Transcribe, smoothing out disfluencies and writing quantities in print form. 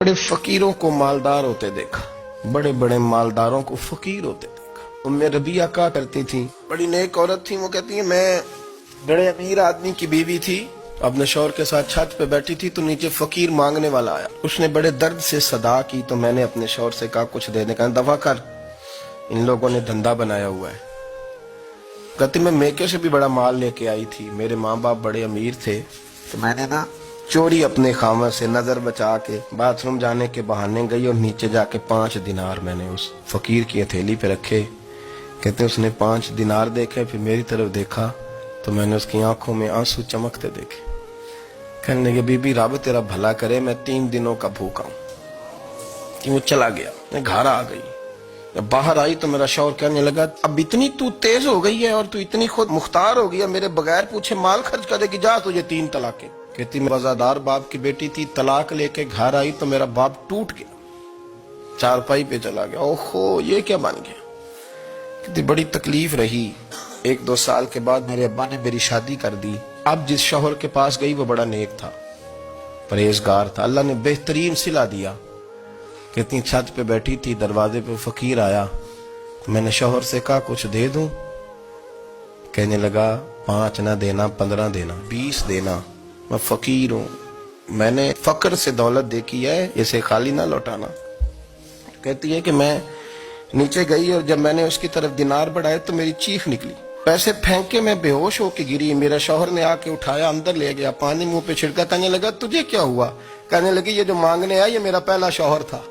बड़े फकीरों को मालदार होते देखा, बड़े बड़े मालदारों को फकीर होते देखा। उम्मे रबिया कहा करती थी, बड़ी नेक औरत थी, वो कहती है मैं बड़े अमीर आदमी की बीवी थी, अपने शौहर के साथ छत पे बैठी थी तो नीचे फकीर मांगने वाला आया। उसने बड़े दर्द से सदा की तो मैंने अपने शौहर से कहा कुछ देने का, दफा कर, इन लोगों ने धंधा बनाया हुआ है। कहती मैं मेके से भी बड़ा माल लेके आई थी, मेरे माँ बाप बड़े अमीर थे तो मैंने ना चोरी अपने खामर से नजर बचा के बाथरूम जाने के बहाने गई और नीचे जाके 5 दिनार मैंने उस फकीर की हथेली पे रखे। कहते उसने 5 दिनार देखे, फिर मेरी तरफ देखा तो मैंने उसकी आंखों में आंसू चमकते देखे। कहने लगे बीबी रब तेरा भला करे, मैं 3 दिनों का भूखा हूं। कि वो चला गया, मैं घर आ गई। जब बाहर आई तो मेरा शौहर कहने लगा अब इतनी तू तेज हो गई है और तू इतनी खुद मुख्तार हो गई है, मेरे बगैर पूछे माल खर्च करेगी, जा तुझे 3 तलाकें। कहती मैं वजादार बाप की बेटी थी, तलाक लेके घर आई तो मेरा बाप टूट गया, चारपाई पे चला गया। ओहो ये क्या बन गया। कहती बड़ी तकलीफ रही। 1-2 साल के बाद मेरे अब्बा ने मेरी शादी कर दी। अब जिस शौहर के पास गई वो बड़ा नेक था, परहेजगार था, अल्लाह ने बेहतरीन सिला दिया। कहती छत पे बैठी थी, दरवाजे पे फकीर आया तो मैंने शौहर से कहा कुछ दे दूं। कहने लगा 5 ना देना, 15 देना, 20 देना, मैं फकीर हूं, मैंने फकर से दौलत देखी है, इसे खाली ना लौटाना। कहती है कि मैं नीचे गई और जब मैंने उसकी तरफ दिनार बढ़ाए तो मेरी चीख निकली, पैसे फेंक के मैं बेहोश होके गिरी। मेरा शौहर ने आके उठाया, अंदर ले गया, पानी मुंह पे छिड़का। कहने लगा तुझे क्या हुआ। कहने लगी ये जो मांगने आया ये मेरा पहला शौहर था।